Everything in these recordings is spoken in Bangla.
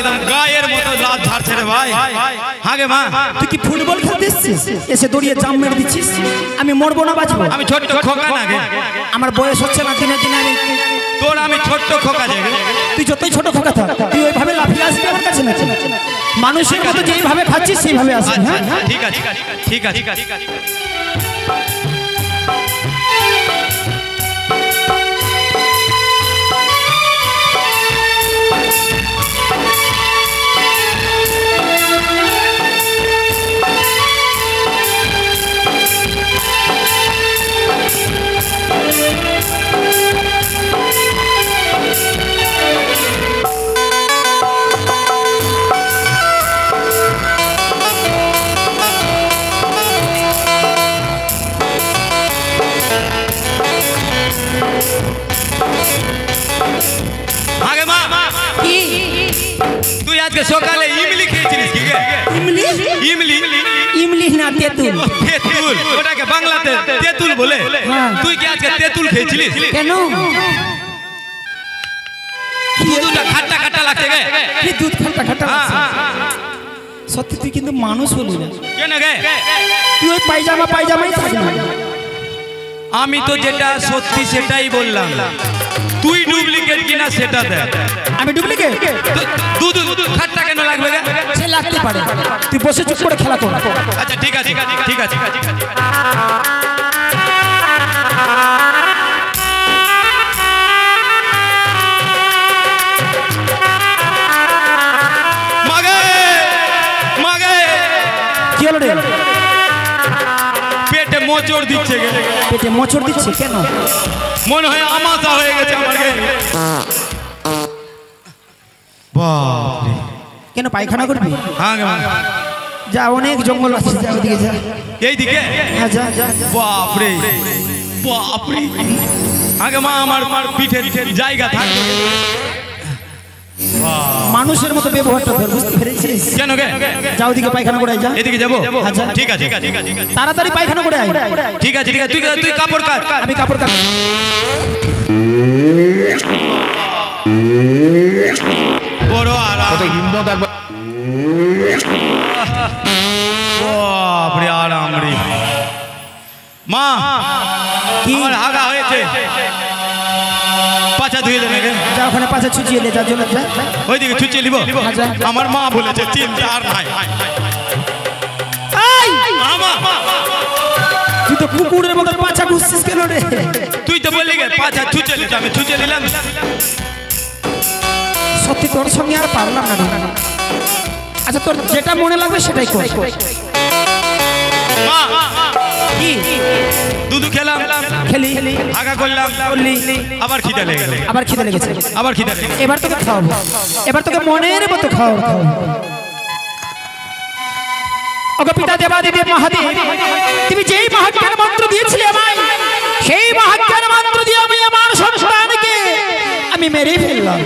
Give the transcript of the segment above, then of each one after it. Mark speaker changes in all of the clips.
Speaker 1: একদম গায়ের মতো লাল ঝাড়ছে রে ভাই। হ্যাঁ গে মা,
Speaker 2: তুই কি ফুটবল খেলতে এসেছিস? এসে দড়িয়ে জাম মেরে দিচ্ছিস। আমি মরবো না বাঁচবো?
Speaker 1: আমি ছোট্ট খোকা না গে,
Speaker 2: আমার বয়স হচ্ছে না দিনে দিনে।
Speaker 1: তোর আমি ছোট্ট খোকা যে।
Speaker 2: তুই যতই ছোট খোকা থাক, তুই ওইভাবে লাফিয়ে আসবি আমার কাছে না। মানুষের মতো যেইভাবে খাচ্ছিস সেইভাবে আসবি। হ্যাঁ
Speaker 1: ঠিক আছে ঠিক আছে ঠিক আছে। তুই আজকে সকালে ইমলি খেয়েছিলিস কি গে?
Speaker 2: ইমলি?
Speaker 1: ইমলি
Speaker 2: ইমলি না তেঁতুল।
Speaker 1: তেঁতুল, ওটাকে বাংলাতে তেঁতুল বলে। তুই কি আজকে তেঁতুল খেয়েছিলিস?
Speaker 2: কেন?
Speaker 1: দুধটা খাট্টা খাট্টা লাগছে গে।
Speaker 2: কি দুধ খাট্টা খাট্টা লাগছে? সত্যি তুই কিন্তু মানুষ হলি না।
Speaker 1: কেন গে?
Speaker 2: তুই ওই পায়জামাই থাকবি।
Speaker 1: আমি তো যেটা সত্যি সেটাই বললাম, তুই ডুপ্লিকেট কিনা সেটা দেখ।
Speaker 2: আমি ডুপ্লিকেট?
Speaker 1: দুধ খাট্টা কেন লাগবে গে?
Speaker 2: সে লাগতে পারে, তুই বসে চুপ করে খেলা কর।
Speaker 1: আচ্ছা ঠিক আছে ঠিক আছে।
Speaker 2: কি হলো রে?
Speaker 1: পেটে মোচড় দিচ্ছে গে।
Speaker 2: পেটে মোচড় দিচ্ছে কেন?
Speaker 1: মনে হয় আমাশা হয়ে গেছে আমার গে। বাপরে,
Speaker 2: কেন পায়খানা করবি?
Speaker 1: হ্যাঁ গে,
Speaker 2: যা, অনেক জঙ্গল আছে, যা ওদিকে যা।
Speaker 1: এই দিকে?
Speaker 2: হ্যাঁ যা যা।
Speaker 1: বাপরে বাপরে, আগে মা আমার পিঠের জায়গা থাকবে।
Speaker 2: মানুষের মতো ব্যবহারটা ধর, বুঝতে পেরেছিস?
Speaker 1: কেন গে?
Speaker 2: যা ওদিকে পায়খানা করে আয়, যা।
Speaker 1: এদিকে যাবো?
Speaker 2: আচ্ছা
Speaker 1: ঠিক আছে
Speaker 2: তাড়াতাড়ি পায়খানা করে আয়।
Speaker 1: ঠিক আছে তুই কাপড় কাট।
Speaker 2: আমি কাপড় কাট।
Speaker 1: বড় আরাম। বাপরে আরাম রে। মা,
Speaker 2: কি?
Speaker 1: আমার হাগা হয়েছে, পাছা ধুয়ে দেবে গে।
Speaker 2: যা ওখানে পাশে ছুচিয়ে দে, যার জন্য যা।
Speaker 1: ওইদিকে ছুচিয়ে নিব। আমার মা বলেছে চিন্তা আর নাই।
Speaker 2: তুই তো কুকুরের মতো পাছা ঘুরছিস কেন রে?
Speaker 1: তুই তো বললি গে পাছা ছুচে নিতে, আমি ছুচে নিলাম।
Speaker 2: সত্যি তোর সঙ্গে আর পারলাম না রে। আচ্ছা তোর যেটা মনে লাগবে সেটাই কর।
Speaker 1: মা,
Speaker 2: কি?
Speaker 1: দুধ খেলাম,
Speaker 2: খেলি,
Speaker 1: আগা করলাম, আবার খিদে লেগে গেল।
Speaker 2: আবার খিদে লেগেছে। এবার তোকে খাওয়াবো, এবার তোকে মনের মতো খাওয়াবো। ওগো পিতা দেবাদিদেব মহাদেব, তুমি যেই মহাজ্ঞান মন্ত্র দিয়েছিলে আমায়, সেই মহাজ্ঞান মন্ত্র দিয়ে আমি আমার সন্তানকে আমি মেরে ফেললাম।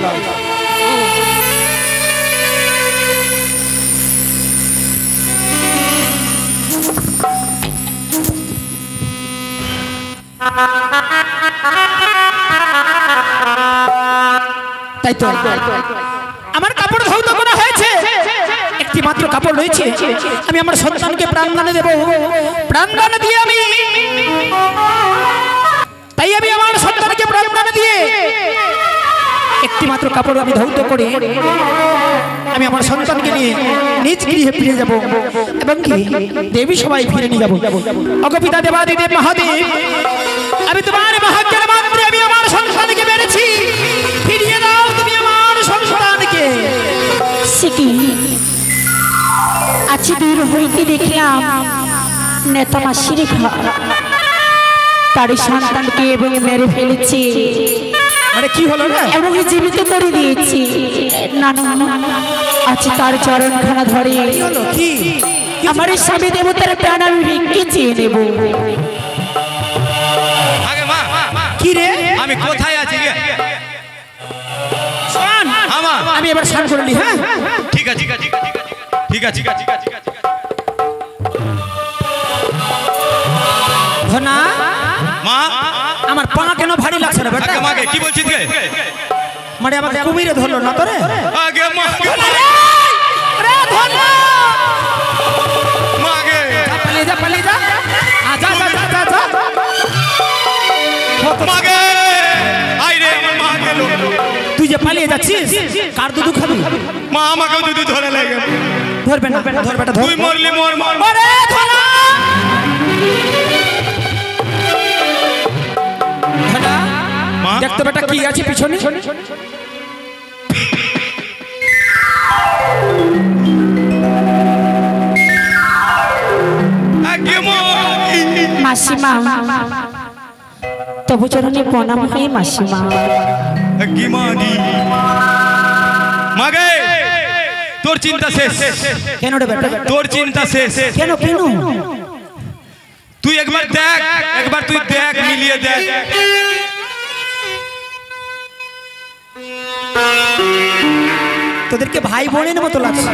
Speaker 2: তাই তো আমার কাপড় ধৌত করা হয়েছে, একটি মাত্র কাপড় রয়েছে। আমি আমার সন্তানকে প্রাণদানে দেব, প্রাণদান দিয়ে তাই আমি আমার সন্তানকে প্রাণদানে দিয়ে একটি মাত্র কাপড় আমি ধৌত করে আমি আমার সন্তানকে নিয়ে নিজ গৃহে ফিরে যাব এবং কি দেবী সবাই ফিরে নিয়ে যাব। ওগো পিতা দেবাদিদেব মহাদেব, আমি তোমার মহাজ্ঞান মন্ত্রে আমি আমার সন্তানকে মেরেছি, ফিরিয়ে দাও তুমি আমার সন্তানকে।
Speaker 3: সিকি আছি দূর হইতে দেখলাম নেতা মাসির ঘর, তার সন্তানকে এবং মেরে ফেলেছি।
Speaker 2: মানে কি হলো রে?
Speaker 3: এবং জীবিত করে দিয়েছি। না না না, আছি তার চরণখানা ধরে
Speaker 2: কি
Speaker 3: আমার স্বামী দেবতার প্রাণ আমি ভিক্ষে চেয়ে নেব।
Speaker 1: আগে মা,
Speaker 2: কি রে?
Speaker 1: আমি কোথায় আছি গে?
Speaker 2: আমি এবার স্নান করলি। হ্যাঁ
Speaker 1: ঠিক আছে ঠিক আছে।
Speaker 2: ধনা
Speaker 1: মা,
Speaker 2: আমার পা কেন ভারী লাগছে রে বেটা?
Speaker 1: মাকে কি বলছিস গে?
Speaker 2: মানে আমাকে কুমিরে ধরলো না তোরে
Speaker 1: আগে মাগে
Speaker 2: রে ধরলো
Speaker 1: মাগে
Speaker 2: পালিয়ে যা যা
Speaker 1: মাগে আই রে আমার মা গেল
Speaker 2: তুই যে পালিয়ে যাচ্ছিস কার দুধ খাবি
Speaker 1: মা আমাকে দুধ ধরে লাগে
Speaker 2: ধরবে না ধর বেটা ধর
Speaker 1: তুই মরলি মর মর
Speaker 2: আরে ধরা বেটা
Speaker 1: মা
Speaker 2: দেখতো বেটা কি আছে পিছনে
Speaker 1: আগে
Speaker 3: মাসিমা তবু চরণে প্রণাম হয় মাসিমা।
Speaker 1: আগে মাগি মাগে তোর চিন্তা শেষ
Speaker 2: কেন রে বেটা
Speaker 1: তোর চিন্তা শেষ
Speaker 2: কেন
Speaker 1: তুই একবার তুই দেখ মিলিয়ে দেখ
Speaker 2: তোদেরকে ভাই বোনের মতো লাগছে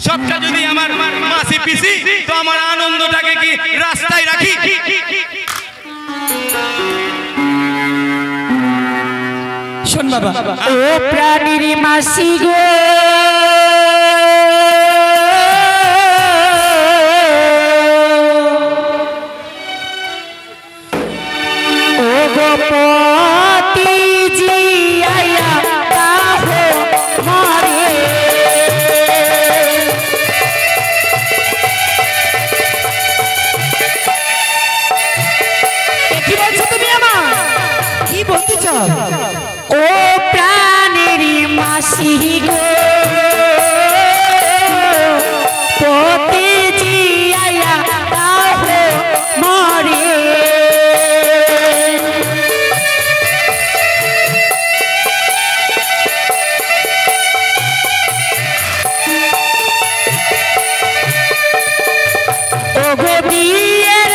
Speaker 1: সবটা যদি আমার মাসি পিসি তো আমার আনন্দটাকে কি রাস্তায় রাখি
Speaker 2: শোন বাবা
Speaker 3: ও প্রাণীর মাসি গো ও গোপতি জিয়া কাহো মারে
Speaker 2: কি বলছো তুমি আমার কি বলতে চাও
Speaker 3: ও প্রাণের মাসি গো পতি জিয়া কাহো মারে ও গো বিয়ের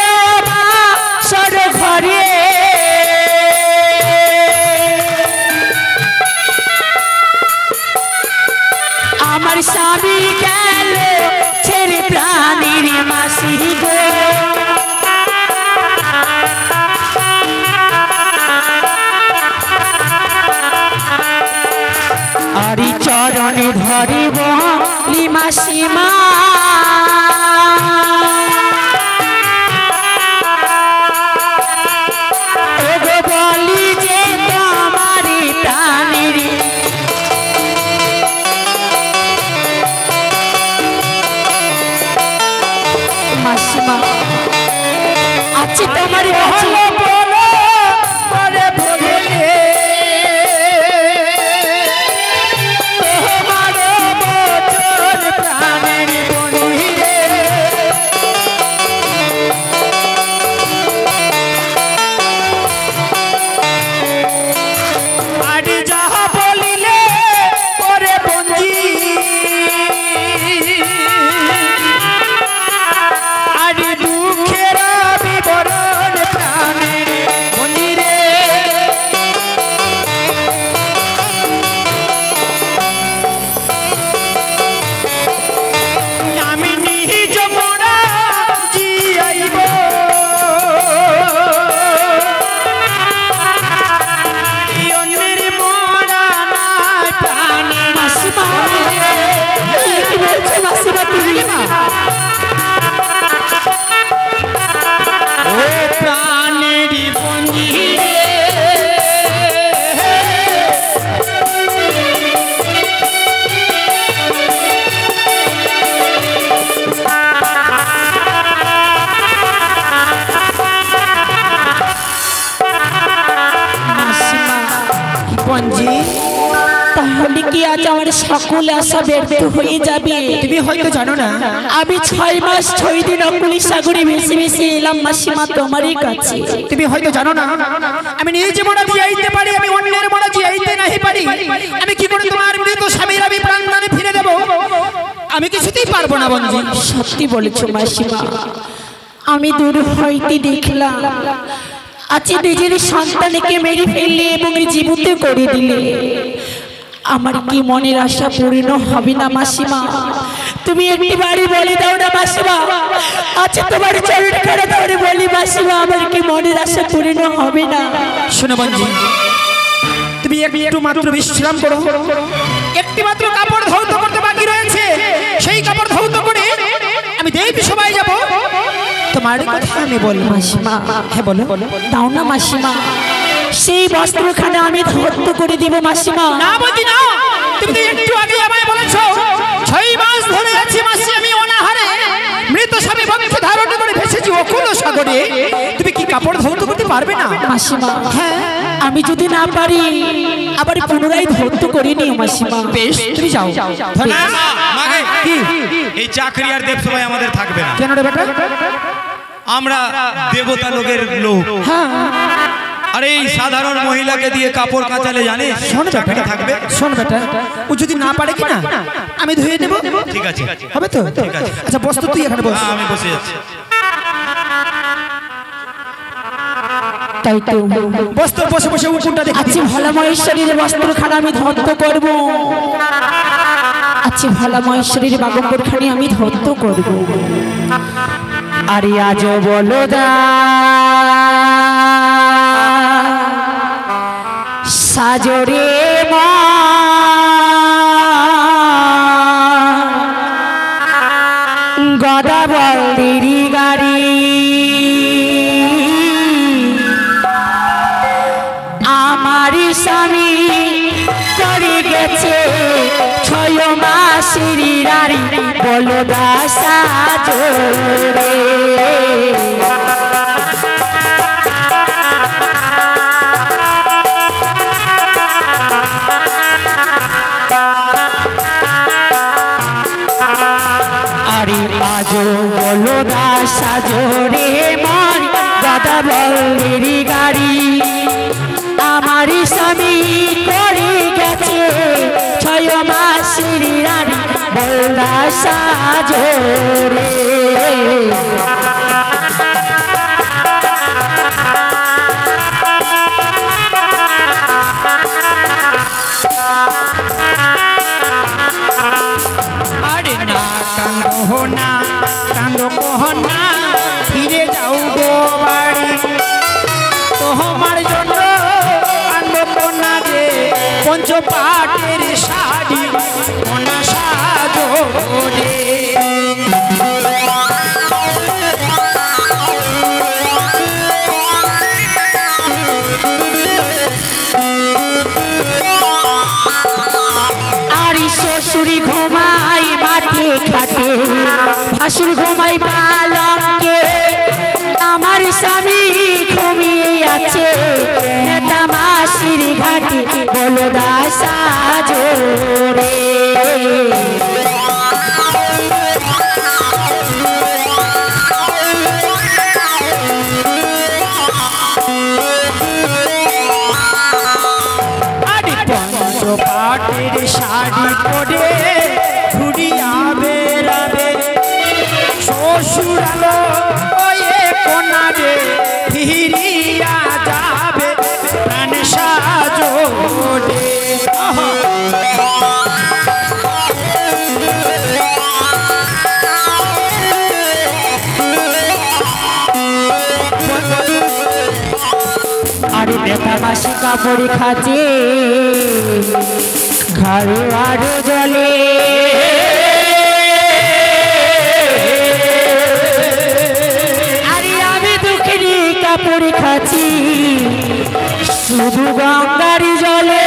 Speaker 3: বাসর ঘরে আমার স্বামী গেল ছেড়ে প্রাণীর মাসি গো আরি চরণে ধরিব মাসিমা ওগো বলি যে তোমারি প্রাণীর মাসিমা আছে তোমার আছে তাহলে কি আজ আমার সকল আশা ব্যর্থ হয়ে যাবে?
Speaker 2: তুমি হয়তো জানো না
Speaker 3: আমি 6 মাস 6 দিন অকুলি সাগরে ভেসে ভেসে এলাম মাসিমা তোমারই কাছে।
Speaker 2: তুমি হয়তো জানো না আমি নিজে মরা জিয়াইতে পারি, আমি অন্যের মরা জিয়াইতে নাহি পারি। আমি কি করে তোমার মৃত স্বামীর আমি প্রাণদানে ফিরে দেব? আমি কিছুতেই পারবো না বন্ধু।
Speaker 3: সত্যি বলেছো মাসিমা, আমি দূর হইতে দেখলাম আজ নিজের সন্তানকে মেরে ফেললে এবং জীবিত করে দিলে আমার কি মনের আশা পূর্ণ হবে না মাসিমা? তুমি একটি বাড়ি বলে দাও না মাসিমা, আচ্ছা তোমার চরণ করে ধরে বলি মাসিমা, আমার কি মনের আশা পূর্ণ হবে না?
Speaker 2: শোনো বন্ধু, তুমি একটু মাত্র বিশ্রাম করো। একটি মাত্র কাপড় ধৌত করতে বাকি রয়েছে, সেই কাপড় ধৌত করে আমি দেবী সবাই যাব। তোমার কথা আমি বলবো
Speaker 3: মাসিমা।
Speaker 2: হ্যাঁ বলো।
Speaker 3: দাও না মাসিমা, সেই বস্ত্রখানা আমি ধৌত করে দিব মাসিমা।
Speaker 2: না বলছি না, তুমি তো একটু আগে আমায় বলেছো 6 মাস ধরে আছি মাসি আমি অনাহারে, মৃত স্বামী বক্ষে ধারণ করে ভেসেছি অকুল সাগরে। তুমি কি কাপড় ধৌত করতে পারবে না
Speaker 3: মাসিমা?
Speaker 2: হ্যাঁ,
Speaker 3: আমি যদি না পারি আবার পুনরায় ধৌত করে নিও মাসিমা।
Speaker 2: বেশ তুমি যাও।
Speaker 1: না, মাগে,
Speaker 2: কি
Speaker 1: এই চাকরি আর দেব সবাই আমাদের থাকবে না।
Speaker 2: কেন রে বেটা?
Speaker 1: আমরা দেবতা লোকের লোক।
Speaker 2: হ্যাঁ,
Speaker 1: আর এই সাধারণ মহিলাকে দিয়ে কাপড় কাচালে জানিস
Speaker 2: শোন
Speaker 1: চাকরি
Speaker 2: বেটা,
Speaker 1: থাকবে?
Speaker 2: শোন বেটা, ও যদি না পারে কি না আমি ধুয়ে দেব।
Speaker 1: ঠিক আছে,
Speaker 2: হবে তো?
Speaker 1: ঠিক আছে।
Speaker 2: আচ্ছা বস তো, তুই এখানে বস।
Speaker 1: হ্যাঁ, আমি বসে যাচ্ছি।
Speaker 3: তাই তো
Speaker 2: বস, তোর বসে বসে উকুনটা দেখি।
Speaker 3: আচ্ছা ভালা মহেশ্বরীর বস্ত্রখানা আমি ধৌত করব। আচ্ছা ভালা মহেশ্বরীর বাগম্বরখানি আমি ধৌত করব। আরে আজ বলো দা সাজরে মা গদা বলদেরি গাড়ি আমার স্বামী করে গেছে 6 মাসের রাড়ি বলো দা সাজরে। আরে আজো বলো দা সাজরে মন গদা বলদেরি গাড়ি আমার স্বামী করে গেছে 6 মাসের রানী বলদা সাজরে।
Speaker 2: আরে না কান্দো না, কান্দো কহনা, ফিরে যাও গো বাড়ি। তোমার জন্য আনবো কোনা রে পঞ্চপাটের শাড়ি, কোনা সাজো রে।
Speaker 3: শ্বশুরি ঘুমাই মাঠে খাটে, ভাসুর ঘুমাই পালঙ্কে, আমার স্বামী ঘুমিয়ে আছে নেতা মাসির ঘাটে বলো দা সাজরে।
Speaker 2: পঞ্চপাটের শাড়ি পরে ঘুরিয়া বেড়াবে, শ্বশুরালো ওয়ে কোনারে ফিরিয়া যাবে প্রাণ সাজো রে।
Speaker 3: আরে নেতা মাসি কাপড় খাচে ঘাড়ু আরো জলে, আরে আমি দুঃখেরই কাপড় খাচ্ছি শুধু গঙ্গার জলে।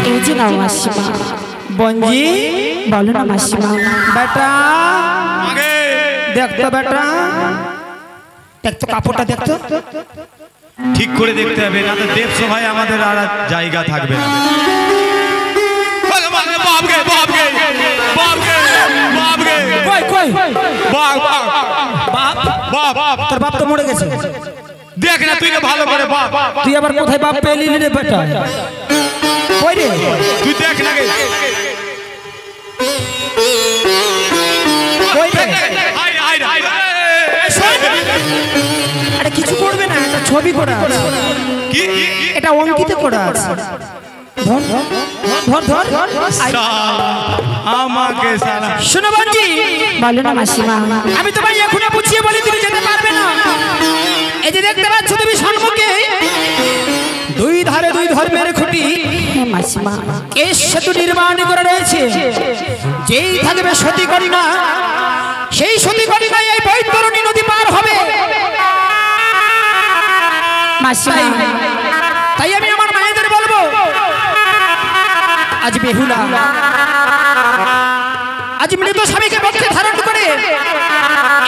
Speaker 3: এই যে না মাসিমা।
Speaker 2: বঞ্জি
Speaker 3: বলো না মাসিমা।
Speaker 2: বেটা
Speaker 1: মাগে,
Speaker 2: দেখতো, বেটা দেখতো, কাপড়টা দেখতো।
Speaker 1: ঠিক করে দেখতে হবে, না তো দেব সভায় আমাদের আর জায়গা থাকবে না। বাপগে, বাপগে, বাপগে, বাপগে,
Speaker 2: কই কই
Speaker 1: বাপ, বাপ, বাপ, বাপ,
Speaker 2: তোর বাপ তো মরে গেছে।
Speaker 1: দেখ না তুই না ভালো করে বাপ,
Speaker 2: তুই আবার কোথায় বাপ পেলি রে বেটা? কই রে?
Speaker 1: তুই দেখ না গে।
Speaker 2: কই রে?
Speaker 1: আয়, আয়, আয়, আয়।
Speaker 2: আরে কিছু করবে না, এটা ছবি করা আছে।
Speaker 1: কি?
Speaker 2: এটা অঙ্কিত করা আছে। ধর ধর ধর ধর
Speaker 1: আমাকে সারা
Speaker 2: শোনো বঞ্জি,
Speaker 3: বলো না মাসিমা।
Speaker 2: আমি তোমায় এখনো বুঝিয়ে বলি তুমি যেতে পারবে না। এই যে দেখতে পাচ্ছ তুমি সম্মুখে দুই ধারে দুই ধর্মের খুঁটি
Speaker 3: হ্যাঁ মাসিমা।
Speaker 2: কেশ সেতু নির্মাণ করে রয়েছে। যেই থাকবে সতী কন্যা, সেই সতী কন্যা এই বৈতরণী নদী পার হবে।
Speaker 3: মাসিমা,
Speaker 2: তাই আমি আমার মায়েদের বলবো, আজ বেহুলা আজ মৃত স্বামীকে পক্ষে ধারণ করে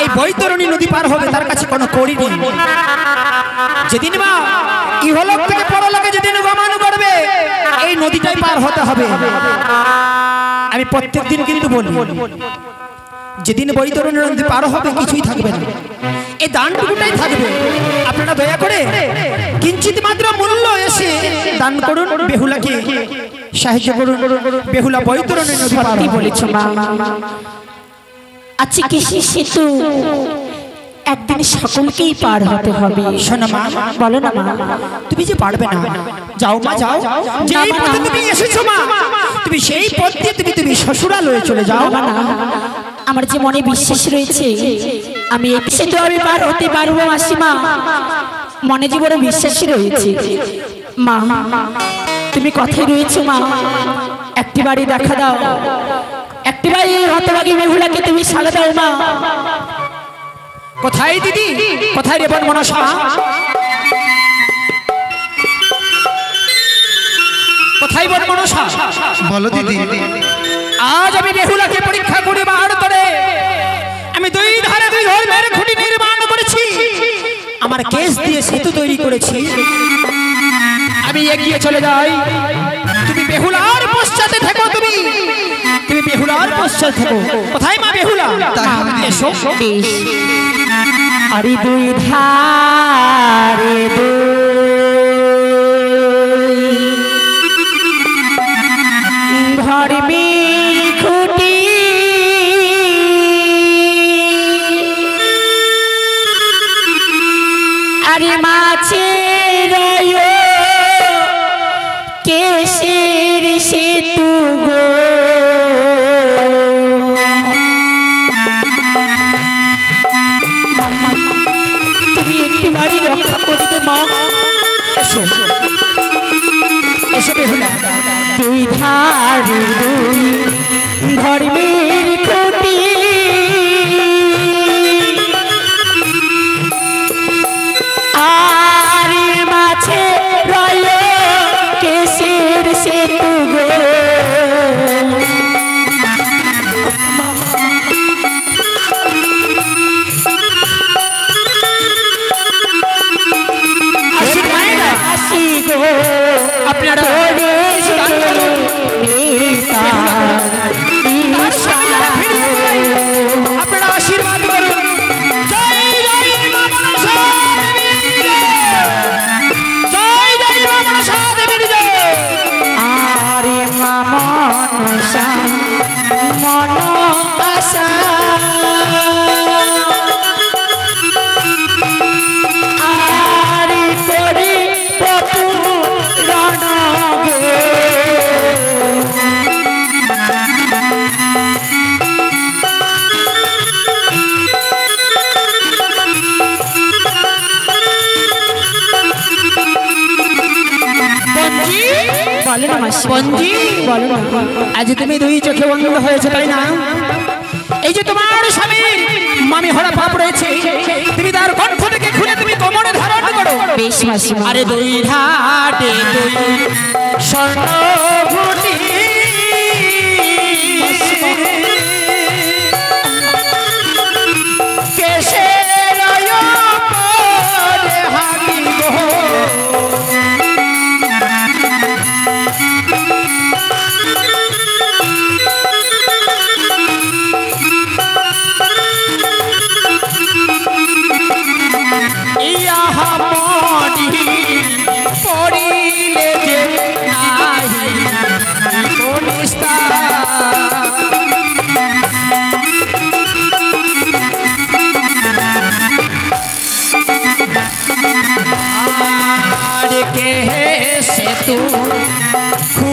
Speaker 2: এই বৈতরণী নদী পার হবে। তার কাছে কোনো কড়ি নেই। যেদিন মা ইহলোক থেকে পরলোকে যেদিন গমন করবে, এই নদীটাই পার হতে হবে। আমি প্রত্যেক দিন কিন্তু বলি, যেদিন বৈতরণী নদী পার হবে কিছুই থাকবে না, এই দানটুকুটাই থাকবে। আপনারা দয়া করে কিঞ্চিত মাত্র মূল্য এসে দান করুন, বেহুলাকে সাহায্য করুন। বেহুলা বৈতরণী নদী পার
Speaker 3: সত্যি
Speaker 2: হবে।
Speaker 3: বলেছ মা। আজকে কৃষি সেতু একদিন সকলকেই পার হতে হবে।
Speaker 2: শোনো মা,
Speaker 3: বলো না মা।
Speaker 2: তুমি যে পারবে না, যাও মা যাও। যেই পথে তুমি এসেছো মা, তুমি সেই পথ দিয়ে তুমি শ্বশুরালয়ে চলে যাও।
Speaker 3: না না, আমার যে মনে বিশ্বাস রয়েছে আমি এই সেতু আমি পার হতে পারবো মাসিমা। মনে যে বড় বিশ্বাসই রয়েছে মা। তুমি কথাই রয়েছো মা, একটি বাড়ি দেখা দাও, একটি বাড়ি হতভাগী বেহুলাকে তুমি সালা দাও মা।
Speaker 2: কোথায় দিদি, কোথায় রে বোন মনসা, কোথায় বোন মনসা?
Speaker 4: বলো দিদি।
Speaker 2: আজ আমি বেহুলাকে পরীক্ষা করে বার করে আমি দুই ধারে দুই ধর্মের খুঁটি নির্মাণ করেছি। আমার কেস দিয়ে সেতু তৈরি করেছি। আমি এগিয়ে চলে যাই, তুমি বেহুলার পশ্চাতে থেকো। তুমি বেহুলার পশ্চাতে থেকো। কোথায় মা বেহুলা? এসো।
Speaker 3: বেশ। আরে দুই ধারে ধর্মী খুঁটি আরে মাছে কেশের সেতু গো। তুমি একটি বাড়ি রক্ষা করতে মা।
Speaker 2: এসো এসো বেহুলা।
Speaker 3: দুই ধারে দুই ধর্মের খুঁটি আর মাঝে রয় কেশের সেতু গো। আসি গো
Speaker 2: আপনারা আপনারা আশীর্বাদ করুন। জয় জয় মা মনসা দেবীর জয়, জয় জয় মা মনসা দেবীর জয়।
Speaker 3: আরে মনসা মন আশা আরে করে প্রভু রণ গে। বলো না মাসি,
Speaker 2: বঞ্জি,
Speaker 3: বলো না।
Speaker 2: আজ তুমি দুই চোখে বন্ধ হয়েছে তাই না? এই যে তোমার স্বামী মামি হরা পাপ রয়েছে, তুমি তার কণ্ঠ থেকে খুলে তুমি কোমরে ধারণ করো।
Speaker 3: বেশ মাসি।
Speaker 2: আরে দুই ঘাটে দুই স্বর্ণ ঘুটি কেশের পরে হাতি গো। ইহা মনি পড়িলে যে নাহি কোনিস্তা। আর কে সে
Speaker 3: এত